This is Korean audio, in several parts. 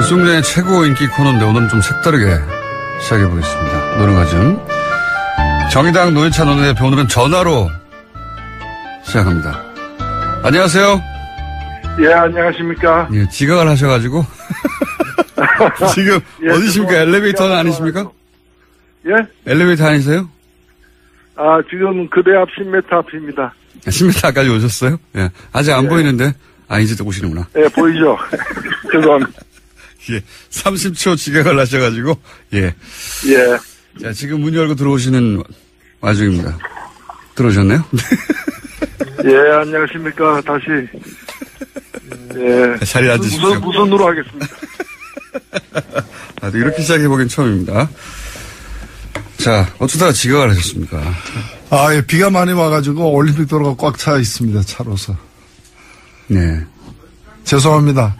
일송전의 최고 인기 코너인데 오늘은 좀 색다르게 시작해보겠습니다. 노름가즘. 정의당 노회찬 원내대표 오늘은 전화로 시작합니다. 안녕하세요. 예, 안녕하십니까. 예, 지각을 하셔가지고. 지금 예, 어디십니까? 엘리베이터는 아니십니까? 예? 엘리베이터 아니세요? 아, 지금 그대 앞 10m 앞입니다. 10m까지 오셨어요? 예. 아직 안 예. 보이는데? 아, 이제 또 오시는구나. 예, 보이죠? 죄송합니다. 예. 30초 지각을 하셔가지고, 예. 예. 자, 지금 문 열고 들어오시는 와중입니다. 들어오셨나요? 예, 안녕하십니까. 다시. 예. 자리에 앉으십시오. 무슨 으로 하겠습니다. 아, 이렇게 시작해보긴 처음입니다. 자, 어쩌다가 지각을 하셨습니까? 아, 예, 비가 많이 와가지고 올림픽 도로가 꽉 차 있습니다, 차로서. 네. 죄송합니다.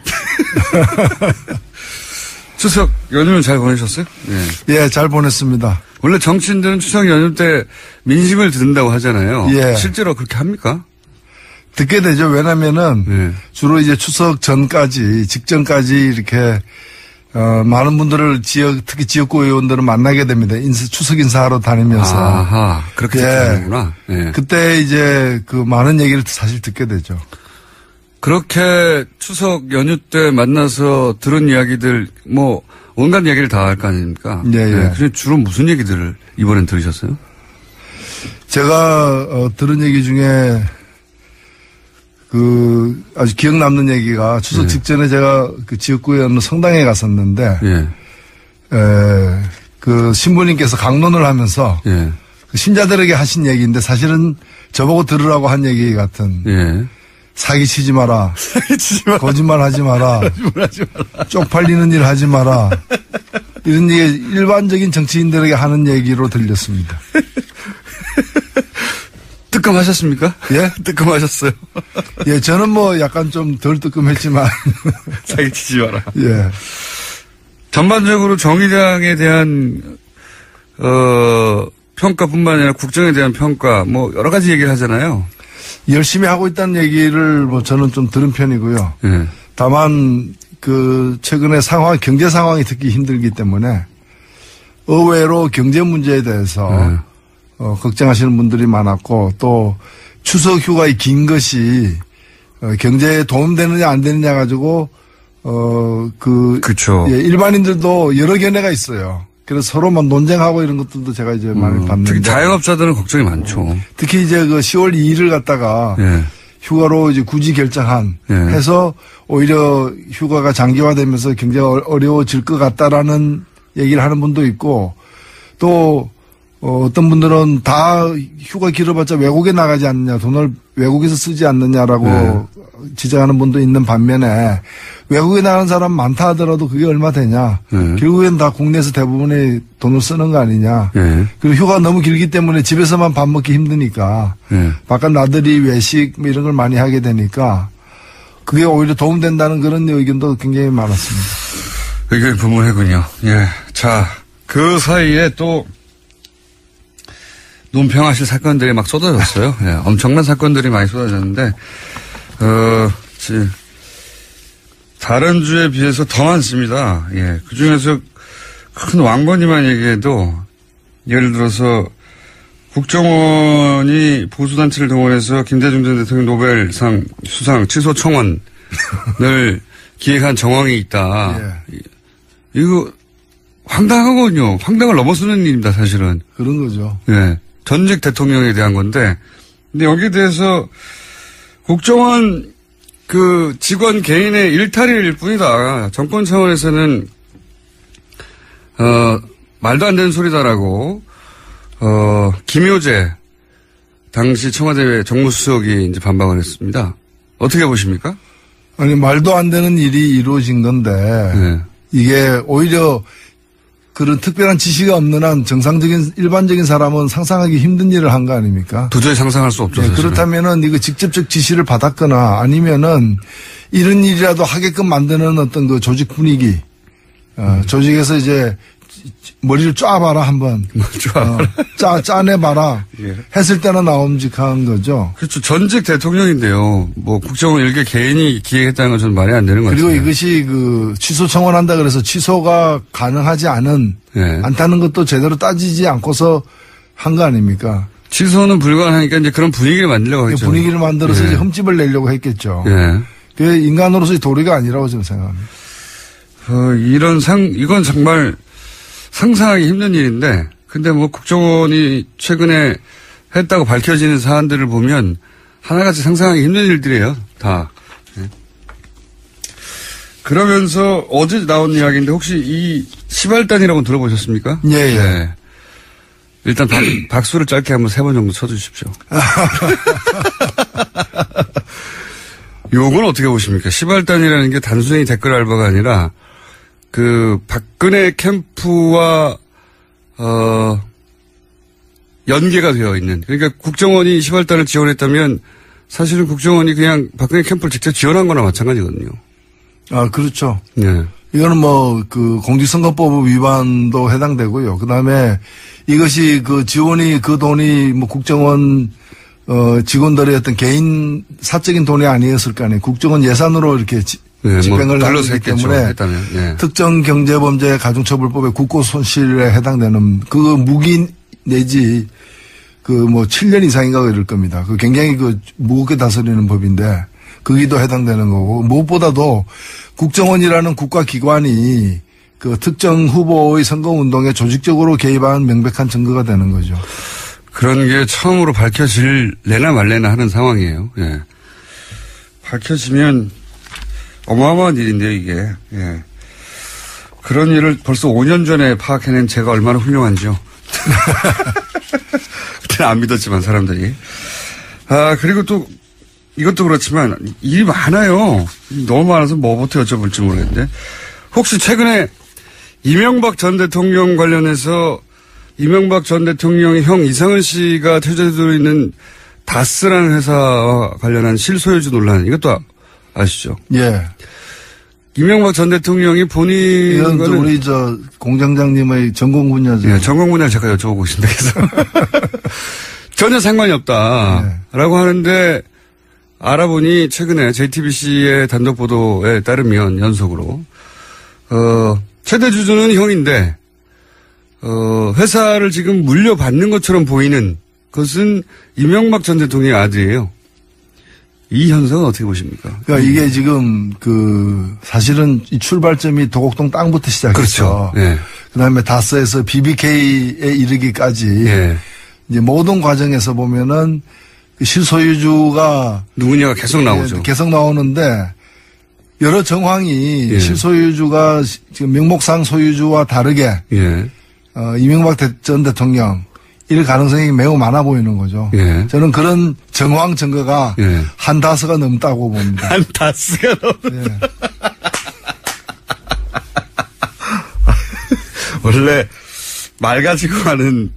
추석 연휴는 잘 보내셨어요? 네. 예, 잘 보냈습니다. 원래 정치인들은 추석 연휴 때 민심을 듣는다고 하잖아요. 예. 실제로 그렇게 합니까? 듣게 되죠. 왜냐면은 네. 주로 이제 추석 전까지, 직전까지 이렇게, 많은 분들을 특히 지역구 의원들을 만나게 됩니다. 추석 인사하러 다니면서. 아하, 그렇게 듣는구나. 예. 그때 이제 그 많은 얘기를 사실 듣게 되죠. 그렇게 추석 연휴 때 만나서 들은 이야기들, 뭐, 온갖 이야기를 다 할 거 아닙니까? 예, 예. 네. 그래서 주로 무슨 얘기들을 이번엔 들으셨어요? 제가, 들은 얘기 중에 아주 기억 남는 얘기가 추석 예. 직전에 제가 그 지역구에 어느 성당에 갔었는데, 예. 그 신부님께서 강론을 하면서 예. 그 신자들에게 하신 얘기인데 사실은 저보고 들으라고 한 얘기 같은. 예. 사기치지 마라. 사기치지 마라. 거짓말 하지 마라. 하지 마라. 쪽팔리는 일 하지 마라. 이런 얘기 일반적인 정치인들에게 하는 얘기로 들렸습니다. 뜨끔하셨습니까? 예? 뜨끔하셨어요. 예, 저는 뭐 약간 좀 덜 뜨끔했지만. 사기치지 마라. 예. 전반적으로 정의당에 대한, 평가뿐만 아니라 국정에 대한 평가, 뭐, 여러 가지 얘기를 하잖아요. 열심히 하고 있다는 얘기를 뭐 저는 좀 들은 편이고요. 예. 다만 그 최근에 경제 상황이 특히 힘들기 때문에 의외로 경제 문제에 대해서 걱정하시는 분들이 많았고 또 추석 휴가의 긴 것이 경제에 도움되느냐 안 되느냐 가지고 그쵸. 예, 일반인들도 여러 견해가 있어요. 그래서 서로 막 논쟁하고 이런 것들도 제가 이제 많이 봤는데. 특히 자영업자들은 걱정이 많죠. 특히 이제 그 10월 2일을 갖다가 예. 휴가로 이제 굳이 결정한 예. 해서 오히려 휴가가 장기화되면서 굉장히 어려워질 것 같다라는 얘기를 하는 분도 있고 또 어떤 분들은 다 휴가 길어봤자 외국에 나가지 않느냐 돈을 외국에서 쓰지 않느냐라고 지적하는 분도 있는 반면에 외국에 나가는 사람 많다 하더라도 그게 얼마 되냐. 결국엔 다 국내에서 대부분의 돈을 쓰는 거 아니냐. 그리고 휴가가 너무 길기 때문에 집에서만 밥 먹기 힘드니까 바깥 나들이 외식 뭐 이런 걸 많이 하게 되니까 그게 오히려 도움된다는 그런 의견도 굉장히 많았습니다. 의견이 분분하군요. 예. 자, 그 사이에 또 논평하실 사건들이 막 쏟아졌어요. 예. 엄청난 사건들이 많이 쏟아졌는데, 다른 주에 비해서 더 많습니다. 예. 그 중에서 큰 왕건이만 얘기해도, 예를 들어서, 국정원이 보수단체를 동원해서 김대중 전 대통령 노벨상 수상 취소 청원을 기획한 정황이 있다. 예. 이거 황당하군요. 황당을 넘어서는 일입니다, 사실은. 그런 거죠. 예. 전직 대통령에 대한 건데, 근데 여기에 대해서 국정원 그 직원 개인의 일탈일 뿐이다. 정권 차원에서는, 말도 안 되는 소리다라고, 김효재, 당시 청와대 정무수석이 이제 반박을 했습니다. 어떻게 보십니까? 아니, 말도 안 되는 일이 이루어진 건데, 네. 이게 오히려 그런 특별한 지시가 없는 한 정상적인 일반적인 사람은 상상하기 힘든 일을 한 거 아닙니까? 도저히 상상할 수 없죠. 네, 그렇다면은 이거 직접적 지시를 받았거나 아니면은 이런 일이라도 하게끔 만드는 어떤 그 조직 분위기, 조직에서 이제 머리를 쫙봐라 한번. 짜내봐라. 예. 했을 때는 나옴직한 거죠. 그렇죠. 전직 대통령인데요. 뭐 국정원 일개 개인이 기획했다는 건 저는 말이 안 되는 것 같아요. 그리고 이것이 취소 청원한다 그래서 취소가 가능하지 않다는 것도 제대로 따지지 않고서 한 거 아닙니까? 취소는 불가능하니까 이제 그런 분위기를 만들려고 했죠. 분위기를 만들어서 이제 흠집을 내려고 했겠죠. 예. 그게 인간으로서의 도리가 아니라고 저는 생각합니다. 이건 정말 상상하기 힘든 일인데, 근데 뭐 국정원이 최근에 했다고 밝혀지는 사안들을 보면 하나같이 상상하기 힘든 일들이에요, 다. 예. 그러면서 어제 나온 이야기인데 혹시 이 시발단이라고 들어보셨습니까? 예. 네. 일단 박수를 짧게 한번 3번 정도 쳐주십시오. 요건 어떻게 보십니까? 시발단이라는 게 단순히 댓글 알바가 아니라 박근혜 캠프와 연계가 되어 있는, 그러니까 국정원이 시발단을 지원했다면 사실은 국정원이 그냥 박근혜 캠프를 직접 지원한 거나 마찬가지거든요. 아, 그렇죠. 네. 이거는 공직선거법 위반도 해당되고요. 그 다음에 이것이 지원이 돈이 국정원 직원들의 어떤 개인 사적인 돈이 아니었을 거 아니에요. 국정원 예산으로 이렇게 집행을 하기 때문에 네. 특정 경제범죄 가중처벌법의 국고손실에 해당되는 무기 내지 7년 이상인가 이럴 겁니다. 굉장히 무겁게 다스리는 법인데 거기도 해당되는 거고, 무엇보다도 국정원이라는 국가기관이 특정 후보의 선거운동에 조직적으로 개입한 명백한 증거가 되는 거죠. 그런 게 처음으로 밝혀질래나 말래나 하는 상황이에요. 예. 밝혀지면 어마어마한 일인데요, 이게. 예. 그런 일을 벌써 5년 전에 파악해낸 제가 얼마나 훌륭한지요. 그때는 안 믿었지만, 사람들이. 그리고 또, 이것도 그렇지만, 일이 많아요. 너무 많아서 뭐부터 여쭤볼지 모르겠는데. 혹시 최근에 이명박 전 대통령 관련해서 이명박 전 대통령의 형 이상은 씨가 퇴조되어 있는 다스라는 회사와 관련한 실소유주 논란, 이것도 아시죠? 예. 이명박 전 대통령이 본인. 이건 우리 공장장님의 전공 분야죠. 예, 전공 분야를 제가 여쭤보고 있습니다. 그래서. 전혀 상관이 없다라고 하는데, 알아보니 최근에 JTBC의 단독 보도에 따르면 연속으로, 최대 주주는 형인데, 회사를 지금 물려받는 것처럼 보이는 것은 이명박 전 대통령의 아들이에요. 이 현상은 어떻게 보십니까? 그러니까 이게 지금 사실은 이 출발점이 도곡동 땅부터 시작해서. 그렇죠. 네. 그 다음에 다스에서 BBK에 이르기까지. 네. 이제 모든 과정에서 보면은 실소유주가 누구냐가 계속 나오죠. 계속 나오는데 여러 정황이 예. 실소유주가 지금 명목상 소유주와 다르게 예. 이명박 전 대통령 일 가능성이 매우 많아 보이는 거죠. 예. 저는 그런 정황 증거가 예. 한 다스가 넘다고 봅니다. 한 다스가 넘다. 예. 원래 말 가지고 하는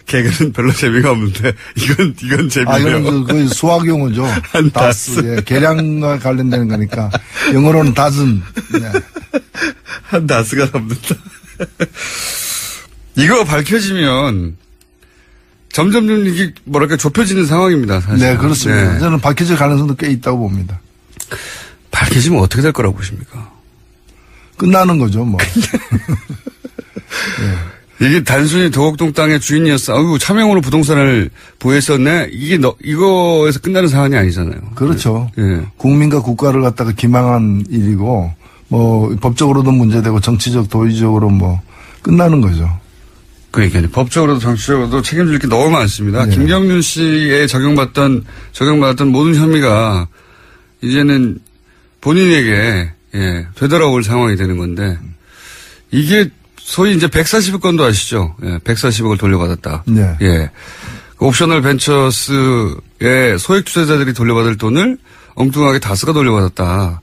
개그는 별로 재미가 없는데 이건 재미네요. 이건 거의 수학 용어죠. 한 다스. 예, 계량과 관련되는 거니까 영어로는 다즌. 예. 한 다스가 넘는다. 이거 밝혀지면 점점 이게 좁혀지는 상황입니다. 사실. 네, 그렇습니다. 네. 저는 밝혀질 가능성도 꽤 있다고 봅니다. 밝혀지면 어떻게 될 거라고 보십니까? 끝나는 거죠, 뭐. 네. 이게 단순히 도곡동 땅의 주인이었어. 차명으로 부동산을 보유했었네. 이거에서 끝나는 사안이 아니잖아요. 그렇죠. 예. 국민과 국가를 갖다가 기망한 일이고, 법적으로도 문제되고, 정치적, 도의적으로 끝나는 거죠. 그러니까 법적으로도 정치적으로도 책임질 게 너무 많습니다. 네. 김경륜 씨에 적용받았던 모든 혐의가 이제는 본인에게, 되돌아올 상황이 되는 건데, 이게 소위 이제 140억 건도 아시죠? 예, 140억을 돌려받았다. 네. 예. 옵셔널 벤처스의 소액 투자자들이 돌려받을 돈을 엉뚱하게 다스가 돌려받았다.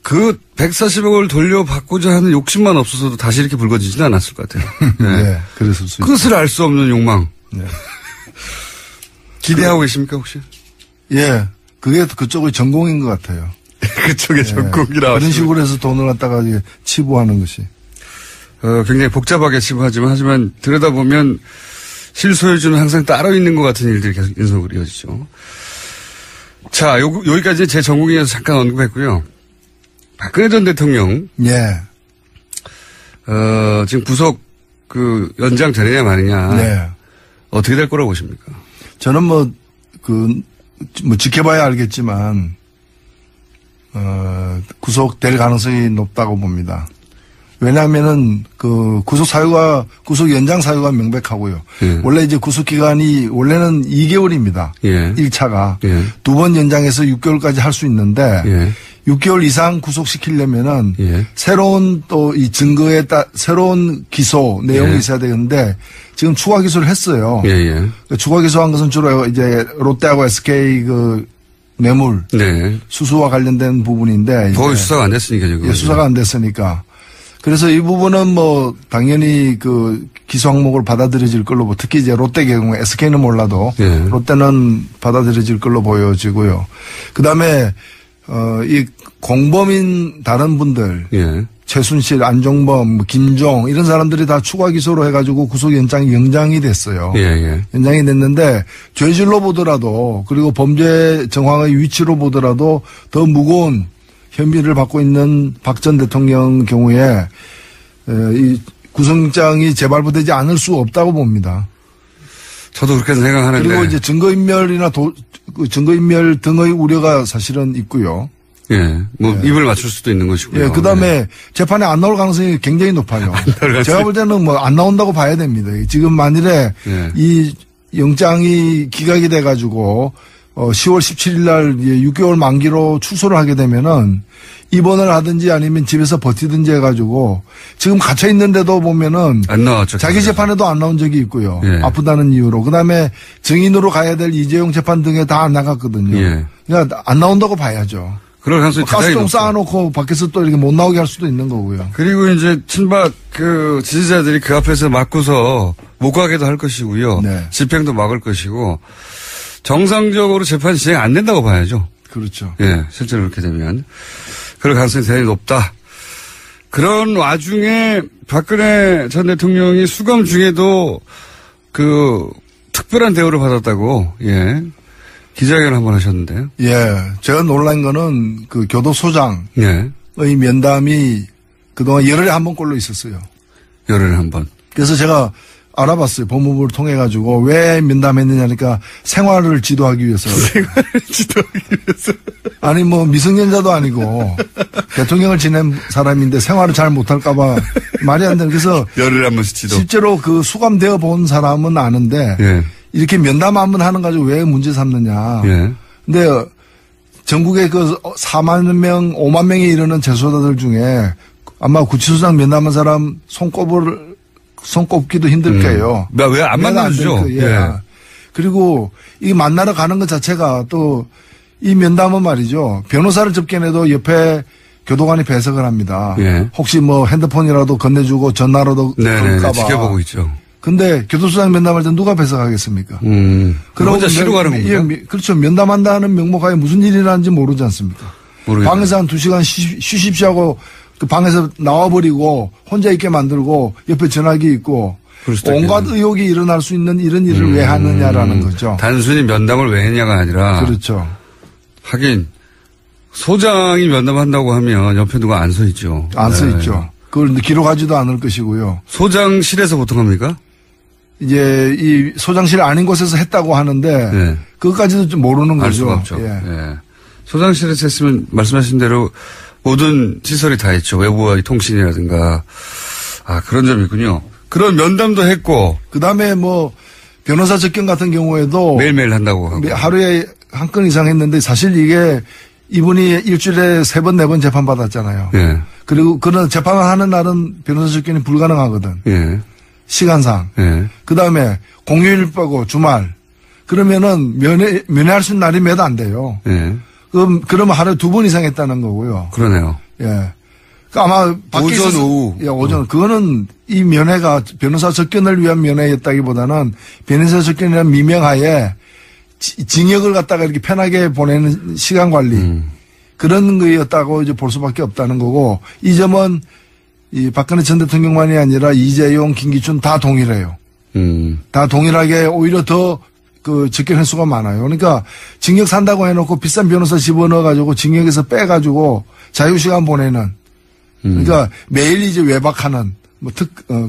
그 140억을 돌려받고자 하는 욕심만 없어서도 다시 이렇게 불거지지는 않았을 것 같아요. 예. 네. 그랬을 수 끝을 알 수 없는 욕망. 네. 기대하고 계십니까, 혹시? 예. 그게 그쪽의 전공인 것 같아요. 그쪽의 전공이라. 그런 식으로 해서 돈을 갖다가 치부하는 것이. 굉장히 복잡하게 지부하지만 하지만 들여다보면 실소유주는 항상 따로 있는 것 같은 일들이 계속 연속으로 이어지죠. 자, 여기까지 제 전공에서 잠깐 언급했고요. 박근혜 전 대통령. 예. 지금 구속 연장 되느냐 마느냐. 네. 어떻게 될 거라고 보십니까? 저는 지켜봐야 알겠지만, 구속될 가능성이 높다고 봅니다. 왜냐하면은 구속 연장 사유가 명백하고요. 예. 원래 이제 구속 기간이 원래는 2개월입니다. 예. 1차가. 예. 2번 연장해서 6개월까지 할 수 있는데, 예. 6개월 이상 구속시키려면은 예. 새로운 또 이 증거에 새로운 기소 내용이 예. 있어야 되는데 지금 추가 기소를 했어요. 예. 추가 기소한 것은 주로 이제 롯데하고 SK 뇌물 네. 수수와 관련된 부분인데 거의 수사가 안 됐으니까 지금. 예, 수사가 안 됐으니까. 그래서 이 부분은 당연히 기소 항목을 받아들여질 걸로 특히 이제 롯데 경우 SK는 몰라도 예. 롯데는 받아들여질 걸로 보여지고요. 그다음에 이 공범인 다른 분들, 예. 최순실, 안종범, 김종 이런 사람들이 다 추가 기소로 해가지고 구속 연장이 됐어요. 예. 연장이 됐는데 죄질로 보더라도 그리고 범죄 정황의 위치로 보더라도 더 무거운 혐의를 받고 있는 박 전 대통령 경우에 이 구속영장이 재발부되지 않을 수 없다고 봅니다. 저도 그렇게 생각하는데. 그리고 이제 증거인멸이나 증거인멸 등의 우려가 사실은 있고요. 예. 입을 맞출 수도 있는 것이고요. 예, 그 다음에 재판에 안 나올 가능성이 굉장히 높아요. 제가 볼 때는 안 나온다고 봐야 됩니다. 지금 만일에 예. 이 영장이 기각이 돼가지고 10월 17일 날 6개월 만기로 출소를 하게 되면은 입원을 하든지 아니면 집에서 버티든지 해가지고 지금 갇혀 있는데도 보면은 안 나왔죠. 자기 재판에도 안 나온 적이 있고요. 예. 아프다는 이유로. 그다음에 증인으로 가야 될 이재용 재판 등에 다 안 나갔거든요. 예. 그러니까 안 나온다고 봐야죠. 그럴 가능성이 대단히 가스통 높죠. 쌓아놓고 밖에서 또 이렇게 못 나오게 할 수도 있는 거고요. 그리고 이제 친박 지지자들이 그 앞에서 막고서 못 가게도 할 것이고요. 네. 집행도 막을 것이고 정상적으로 재판이 진행 안 된다고 봐야죠. 그렇죠. 예, 실제로 그렇게 되면 그럴 가능성이 대단히 높다. 그런 와중에 박근혜 전 대통령이 수감 중에도 특별한 대우를 받았다고 기자회견을 한번 하셨는데요. 예, 제가 놀란 거는 교도소장의 예, 면담이 그동안 열흘에 한 번꼴로 있었어요. 열흘에 한 번. 그래서 제가 알아봤어요. 법무부를 통해 가지고 왜 면담했느냐니까 생활을 지도하기 위해서. 생활을 지도하기 위해서. 아니 미성년자도 아니고 대통령을 지낸 사람인데 생활을 잘 못할까봐 말이 안 되는. 그래서 열흘에 한 번씩 지도. 실제로 수감되어 본 사람은 아는데 예. 이렇게 면담 한 번 하는 가지고 왜 문제 삼느냐. 예. 근데 전국에 4만 명, 5만 명에 이르는 재소자들 중에 아마 구치소장 면담한 사람 손꼽기도 힘들 거예요. 왜 안 만나주죠? 예. 그리고 이 만나러 가는 것 자체가 또 이 면담은 말이죠. 변호사를 접견해도 옆에 교도관이 배석을 합니다. 예. 혹시 핸드폰이라도 건네주고 전화로도 네네. 지켜보고 있죠. 근데 교도소장 면담할 때 누가 배석하겠습니까? 그럼 혼자 쉬러 가는 겁니까? 그렇죠. 면담한다는 명목하에 무슨 일이 일어나는지 모르지 않습니까? 모르겠어요. 방에서 한 2시간 쉬십시오 하고 그 방에서 나와버리고 혼자 있게 만들고 옆에 전화기 있고 온갖 의혹이 일어날 수 있는 이런 일을 왜 하느냐라는 거죠. 단순히 면담을 왜 했냐가 아니라. 그렇죠. 하긴 소장이 면담한다고 하면 옆에 누가 안 서 있죠. 안 서 있죠. 그걸 기록하지도 않을 것이고요. 소장실에서 보통 합니까? 이제 이 소장실 아닌 곳에서 했다고 하는데 네. 그것까지도 좀 모르는 거죠. 알 수가 없죠. 예. 예. 소장실에서 했으면 말씀하신 대로 모든 시설이 다 있죠. 외부와의 통신이라든가. 그런 점이 있군요. 그런 면담도 했고. 그다음에 변호사 접견 같은 경우에도 매일매일 한다고 하고. 하루에 한 건 이상 했는데 사실 이게 이분이 일주일에 3번, 4번 재판 받았잖아요. 예. 그리고 그런 재판을 하는 날은 변호사 접견이 불가능하거든. 예. 시간상. 예. 그 다음에 공휴일 빼고 주말. 그러면은 면회할 수 있는 날이 몇 안 돼요. 예. 그러면 하루에 2번 이상 했다는 거고요. 그러네요. 예. 아마 오전, 오후. 예, 오전. 그거는 이 면회가 변호사 접견을 위한 면회였다기보다는 변호사 접견이라는 미명하에 징역을 갖다가 이렇게 편하게 보내는 시간 관리. 그런 거였다고 이제 볼 수밖에 없다는 거고 이 점은 이 박근혜 전 대통령만이 아니라 이재용, 김기춘 다 동일해요. 다 동일하게 오히려 더 그 적격 횟수가 많아요. 그러니까 징역 산다고 해놓고 비싼 변호사 집어넣어가지고 징역에서 빼가지고 자유시간 보내는 그러니까 매일 이제 외박하는 뭐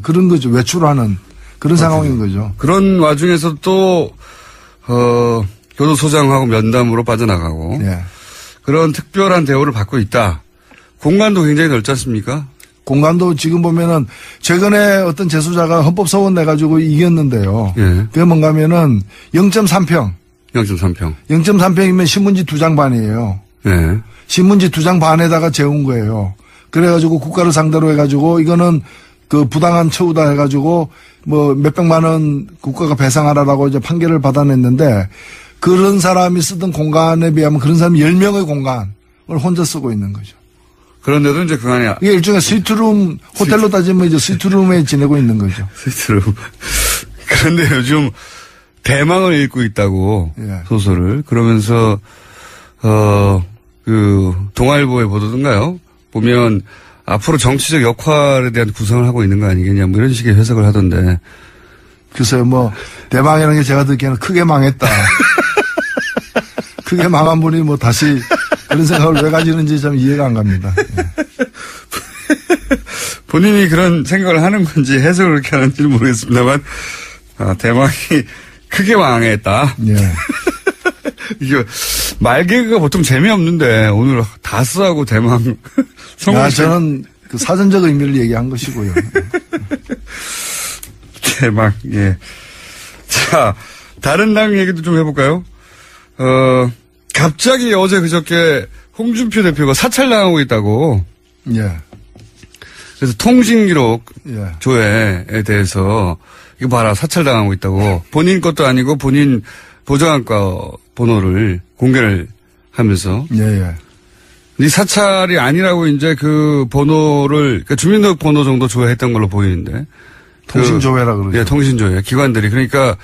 그런 거죠. 외출하는 그런 상황인 거죠. 그런 와중에서 또 교도소장하고 면담으로 빠져나가고 예. 그런 특별한 대우를 받고 있다. 공간도 굉장히 넓지 않습니까? 공간도 지금 보면은 최근에 어떤 재수자가 헌법소원 내가지고 이겼는데요. 예. 그게 뭔가 하면은 0.3평. 0.3평. 0.3평이면 신문지 2장 반이에요. 예. 신문지 2장 반에다가 재운 거예요. 그래가지고 국가를 상대로 해가지고 이거는 그 부당한 처우다 해가지고 뭐 몇백만 원 국가가 배상하라라고 이제 판결을 받아냈는데 그런 사람이 쓰던 공간에 비하면 그런 사람이 10명의 공간을 혼자 쓰고 있는 거죠. 그런데도 이제 그 안에. 이게 일종의 스위트룸, 호텔로 따지면 이제 스위트룸에 지내고 있는 거죠. 스위트룸. 그런데 요즘 대망을 읽고 있다고. 예. 소설을. 그러면서, 동아일보에 보도든가요? 보면 앞으로 정치적 역할에 대한 구상을 하고 있는 거 아니겠냐, 뭐 이런 식의 해석을 하던데. 글쎄요, 뭐, 대망이라는 게 제가 듣기에는 크게 망했다. 크게 망한 분이 뭐 다시 그런 생각을 왜 가지는지 참 이해가 안 갑니다. 예. 본인이 그런 생각을 하는 건지 해석을 그렇게 하는지는 모르겠습니다만, 대망이 크게 망했다. 예. 이게 말개그가 보통 재미없는데 오늘 다스하고 대망 저는 그 사전적 의미를 얘기한 것이고요. 대망. 예. 자, 다른 당 얘기도 좀 해볼까요? 갑자기 어제 그저께 홍준표 대표가 사찰당하고 있다고. 예. 그래서 통신기록 예. 조회에 대해서 이거 봐라 사찰당하고 있다고. 본인 것도 아니고 본인 보좌관과 번호를 공개를 하면서. 예. 이 사찰이 아니라고 이제 그 번호를 그러니까 주민등록번호 정도 조회했던 걸로 보이는데. 통신조회라 그러죠. 예, 통신조회 기관들이 그러니까.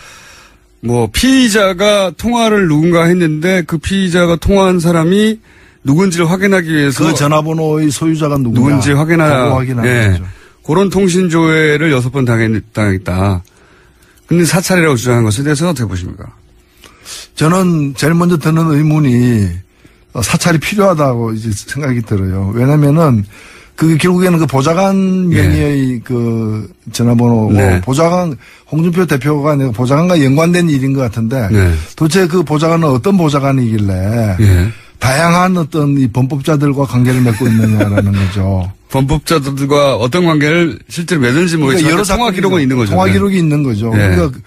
뭐 피의자가 통화를 누군가 했는데 그 피의자가 통화한 사람이 누군지를 확인하기 위해서 그 전화번호의 소유자가 누군지 확인하는 예. 거죠. 그런 통신조회를 6번 당했다. 근데 사찰이라고 주장한 것에 대해서 어떻게 보십니까? 저는 제일 먼저 드는 의문이 사찰이 필요하다고 이제 생각이 들어요. 왜냐면은 그 결국에는 그 보좌관 명의의 예. 그 전화번호고 네. 보좌관 홍준표 대표가 내가 보좌관과 연관된 일인 것 같은데 네. 도대체 그 보좌관은 어떤 보좌관이길래 예. 다양한 어떤 이 범법자들과 관계를 맺고 있느냐라는 거죠. 범법자들과 어떤 관계를 실제로 맺는지 모르겠지만 그러니까 여러 통화 기록은 있는 거죠. 통화 기록이 있는 거죠. 예. 그러니까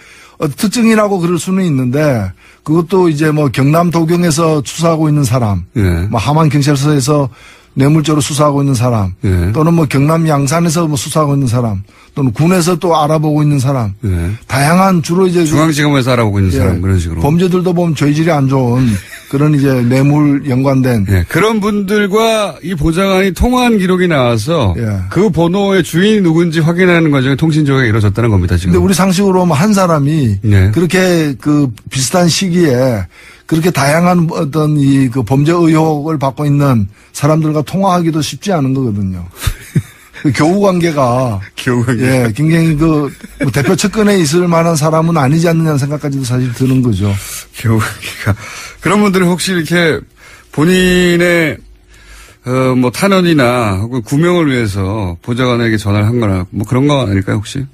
특징이라고 그럴 수는 있는데 그것도 이제 뭐 경남 도경에서 수사하고 있는 사람, 예. 뭐 함안 경찰서에서 뇌물죄로 수사하고 있는 사람, 예. 또는 뭐 경남 양산에서 뭐 수사하고 있는 사람, 또는 군에서 또 알아보고 있는 사람, 예. 다양한 주로 이제 중앙지검에서 알아보고 있는 예. 사람 그런 식으로 범죄들도 보면 죄질이 안 좋은 그런 이제 뇌물 연관된 예. 그런 분들과 이 보좌관이 통화한 기록이 나와서 예. 그 번호의 주인이 누군지 확인하는 과정에 통신조회가 이루어졌다는 겁니다. 지금. 근데 우리 상식으로 보면 한 사람이 예. 그렇게 그 비슷한 시기에 그렇게 다양한 어떤 이 그 범죄 의혹을 받고 있는 사람들과 통화하기도 쉽지 않은 거거든요. 그 교우 관계가. 예, 굉장히 그 뭐 대표 측근에 있을 만한 사람은 아니지 않느냐는 생각까지도 사실 드는 거죠. 교우 관계가. 그런 분들이 혹시 이렇게 본인의 뭐 탄원이나 혹은 구명을 위해서 보좌관에게 전화를 한 거나 뭐 그런 거 아닐까요, 혹시?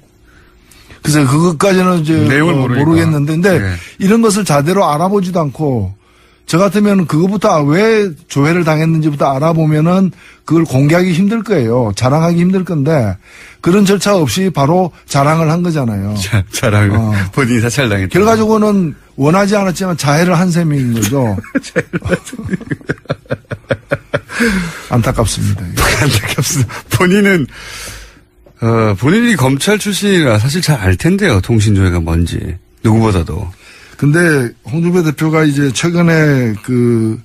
글쎄, 그것까지는 이제 내용을 모르겠는데, 근데 네. 이런 것을 제대로 알아보지도 않고, 저 같으면 그거부터 왜 조회를 당했는지부터 알아보면은 그걸 공개하기 힘들 거예요. 자랑하기 힘들 건데, 그런 절차 없이 바로 자랑을 한 거잖아요. 자랑을. 본인이 사찰당했다. 결과적으로는 원하지 않았지만 자해를 한 셈인 거죠. 안타깝습니다. 안타깝습니다. 본인이 검찰 출신이라 사실 잘 알 텐데요. 통신조회가 뭔지. 누구보다도. 근데 홍준표 대표가 이제 최근에 그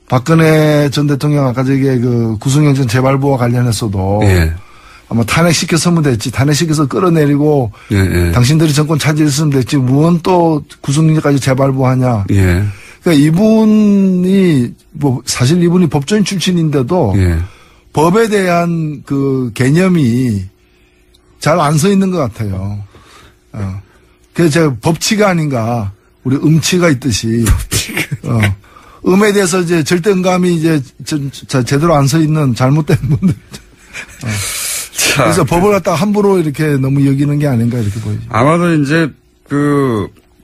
박근혜 전 대통령 아까 저기 그 구속영장 재발부와 관련해서도 예. 아마 탄핵시켰으면 됐지. 탄핵시켜서 끌어내리고 예. 당신들이 정권 차지했으면 됐지. 무언 또 구속영장까지 재발부하냐. 예. 그러니까 이분이 뭐 사실 이분이 법조인 출신인데도 예. 법에 대한 그 개념이 잘 안 서 있는 것 같아요. 그래서 제가 법치가 아닌가, 우리 음치가 있듯이. 음에 대해서 이제 절대음감이 이제 제대로 안 서 있는 잘못된 분들. 그래서 법을 갖다가 함부로 이렇게 너무 여기는 게 아닌가 이렇게 보이죠. 아마도 이제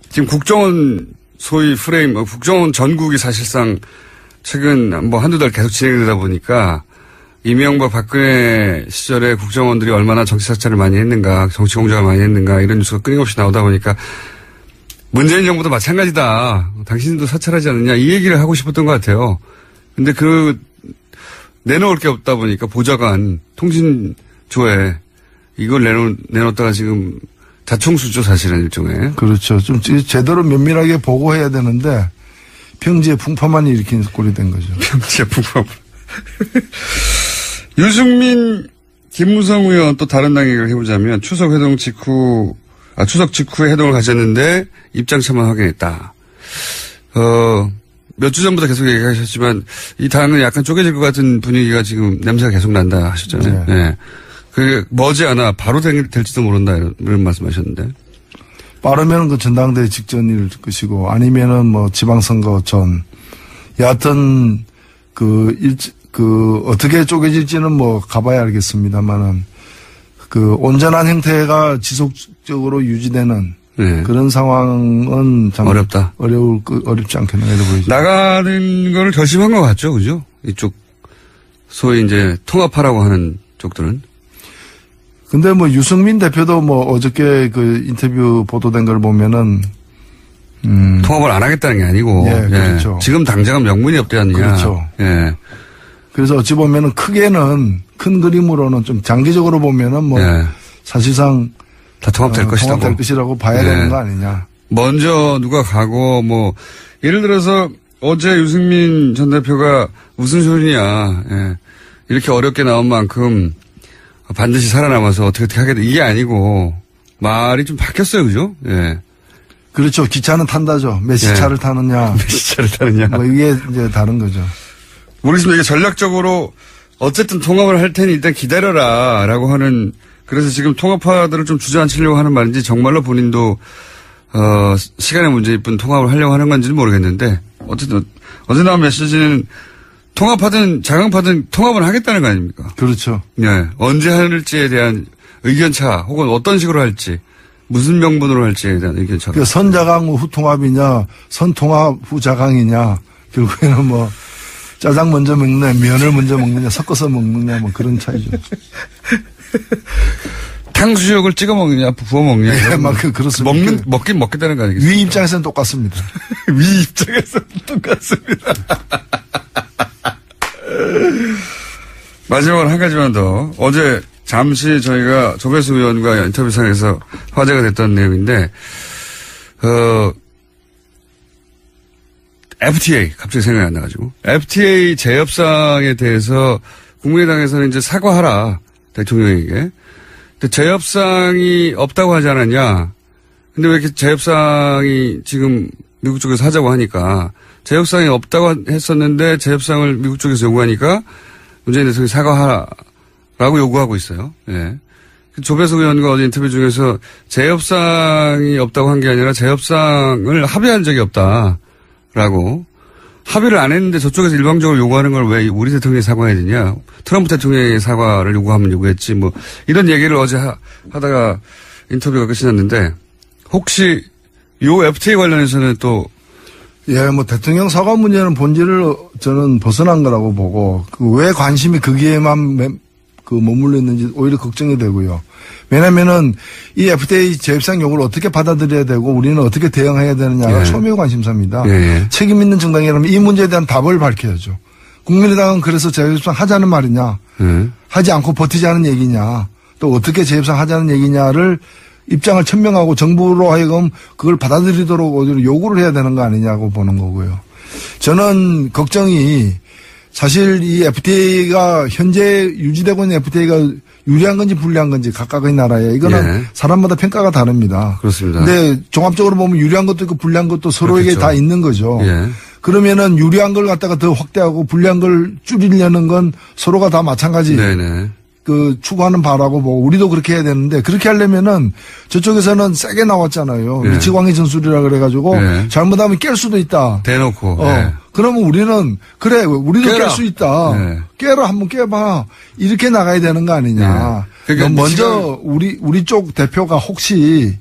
지금 국정원 소위 프레임, 국정원 전국이 사실상 최근 뭐 한두 달 계속 진행되다 보니까 이명박 박근혜 시절에 국정원들이 얼마나 정치 사찰을 많이 했는가, 정치 공작을 많이 했는가 이런 뉴스가 끊임없이 나오다 보니까 문재인 정부도 마찬가지다. 당신도 사찰하지 않느냐 이 얘기를 하고 싶었던 것 같아요. 근데 내놓을 게 없다 보니까 보좌관 통신조에 이걸 내놓다가 지금 자충수죠 사실은 일종의. 그렇죠. 좀 제대로 면밀하게 보고해야 되는데 평지에 풍파만 일으킨 꼴이 된 거죠. 평지에 풍파. 유승민, 김무성 의원 또 다른 당 얘기를 해보자면 추석 직후에 회동을 가졌는데 입장 차만 확인했다. 몇 주 전부터 계속 얘기하셨지만 이 당은 약간 쪼개질 것 같은 분위기가 지금 냄새가 계속 난다 하셨잖아요. 네. 네. 그게 머지않아 바로 될지도 모른다 이런 말씀하셨는데. 빠르면 그 전당대회 직전일 것이고 아니면은 뭐 지방선거 전. 여하튼 어떻게 쪼개질지는 뭐 가봐야 알겠습니다만은 온전한 형태가 지속적으로 유지되는 네. 그런 상황은 참 어렵다. 어렵지 않겠나 이래 보이죠. 나가는 거를 결심한 것 같죠, 그죠? 이쪽 소위 이제 통합하라고 하는 쪽들은. 근데 뭐 유승민 대표도 뭐 어저께 그 인터뷰 보도된 걸 보면은 통합을 안 하겠다는 게 아니고. 예, 그렇죠. 지금 당장은 명분이 없지 않느냐. 그렇죠. 예. 그래서 어찌 보면은 크게는 큰 그림으로는 좀 장기적으로 보면은 뭐 예. 사실상 다 통합될 것이라고. 통합될 것이라고 봐야 되는 거 아니냐. 먼저 누가 가고 뭐 예를 들어서 어제 유승민 전 대표가 무슨 소리냐. 예. 이렇게 어렵게 나온 만큼 반드시 살아남아서 어떻게 하겠다. 이게 아니고 말이 좀 바뀌었어요. 그죠? 예. 그렇죠. 기차는 탄다죠. 몇 시차를 타느냐. 몇 시차를 타느냐. 뭐 이게 이제 다른 거죠. 모르겠습니다. 이게 전략적으로 어쨌든 통합을 할 테니 일단 기다려라 라고 하는 그래서 지금 통합파들을 좀 주저앉히려고 하는 말인지 정말로 본인도 시간의 문제일 뿐 통합을 하려고 하는 건지는 모르겠는데 어쨌든 어제 나온 메시지는 통합하든 자강파든 통합을 하겠다는 거 아닙니까? 그렇죠. 네. 언제 할지에 대한 의견차 혹은 어떤 식으로 할지 무슨 명분으로 할지에 대한 의견차. 그 선자강 후 통합이냐 선통합 후 자강이냐 결국에는 뭐 짜장 먼저 먹느냐 면을 먼저 먹느냐 섞어서 먹느냐 뭐 그런 차이죠. 탕수육을 찍어 먹느냐 부어 먹느냐. 예, 막 그렇습니다. 먹긴 먹겠다는 거 아니겠어요? 위 입장에서는 똑같습니다. 위 입장에서는 똑같습니다. 마지막으로 한 가지만 더. 어제 잠시 저희가 조배수 의원과 인터뷰상에서 화제가 됐던 내용인데, FTA, 갑자기 생각이 안 나가지고. FTA 재협상에 대해서 국민의당에서는 이제 사과하라, 대통령에게. 근데 재협상이 없다고 하지 않았냐. 근데 왜 이렇게 재협상이 지금 미국 쪽에서 하자고 하니까, 재협상이 없다고 했었는데 재협상을 미국 쪽에서 요구하니까 문재인 대통령이 사과하라고 요구하고 있어요. 예. 조배석 의원과 어제 인터뷰 중에서 재협상이 없다고 한 게 아니라 재협상을 합의한 적이 없다라고 합의를 안 했는데 저쪽에서 일방적으로 요구하는 걸 왜 우리 대통령이 사과해야 되냐. 트럼프 대통령의 사과를 요구하면 요구했지 뭐 이런 얘기를 어제 하다가 인터뷰가 끝이 났는데 혹시 요 FTA 관련해서는 또 예, 뭐 대통령 사과 문제는 본질을 저는 벗어난 거라고 보고 왜 관심이 거기에만 머물러 있는지 오히려 걱정이 되고요. 왜냐면은 이 FTA 재협상 요구를 어떻게 받아들여야 되고 우리는 어떻게 대응해야 되느냐가 초미의 관심사입니다. 책임 있는 정당이라면 이 문제에 대한 답을 밝혀야죠. 국민의당은 그래서 재협상 하자는 말이냐, 하지 않고 버티자는 얘기냐, 또 어떻게 재협상 하자는 얘기냐를 입장을 천명하고 정부로 하여금 그걸 받아들이도록 요구를 해야 되는 거 아니냐고 보는 거고요. 저는 걱정이 사실 이 FTA가 현재 유지되고 있는 FTA가 유리한 건지 불리한 건지 각각의 나라에 이거는 사람마다 평가가 다릅니다. 그렇습니다. 근데 종합적으로 보면 유리한 것도 있고 불리한 것도 서로에게 그렇겠죠. 다 있는 거죠. 그러면은 유리한 걸 갖다가 더 확대하고 불리한 걸 줄이려는 건 서로가 다 마찬가지. 네네. 그 추구하는 바라고 뭐 우리도 그렇게 해야 되는데 그렇게 하려면은 저쪽에서는 세게 나왔잖아요. 네. 미치광이 전술이라 그래가지고 네. 잘못하면 깰 수도 있다. 대놓고. 네. 그러면 우리는 그래 우리도 깨라. 깰 수 있다. 네. 깨라 한번 깨봐. 이렇게 나가야 되는 거 아니냐. 네. 그러니까 먼저 우리 쪽 대표가 혹시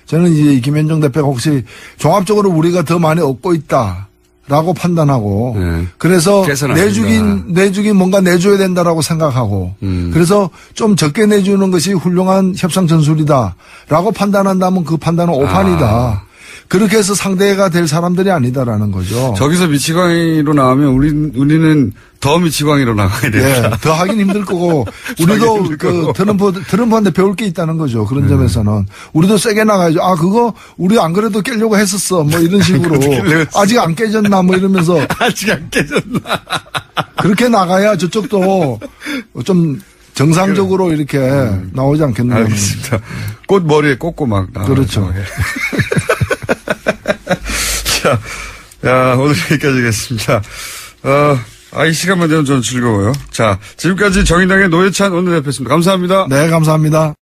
저는 이제 김현정 대표가 혹시 종합적으로 우리가 더 많이 얻고 있다. 라고 판단하고 네. 그래서 깨서는 내주긴 뭔가 내줘야 된다라고 생각하고 그래서 좀 적게 내주는 것이 훌륭한 협상 전술이다라고 판단한다면 그 판단은 오판이다. 그렇게 해서 상대가 될 사람들이 아니다라는 거죠. 저기서 미치광이로 나오면 우리는 더 미치광이로 나가야 됩니다. 네, 더 하긴 힘들 거고 우리도 그 트럼프한테 배울 게 있다는 거죠. 그런 점에서는 우리도 세게 나가야죠. 아 그거 우리 안 그래도 깨려고 했었어. 뭐 이런 식으로 아직 안 깨졌나 뭐 이러면서 아직 안 깨졌나. 그렇게 나가야 저쪽도 좀 정상적으로 이렇게 나오지 않겠나. 알겠습니다. 꽃 머리에 꽂고 막 나와요. 그렇죠. 자, 야, 오늘 여기까지 하겠습니다. 이 시간만 되면 저는 즐거워요. 자, 지금까지 정의당의 노회찬 원내대표였습니다. 감사합니다. 네, 감사합니다.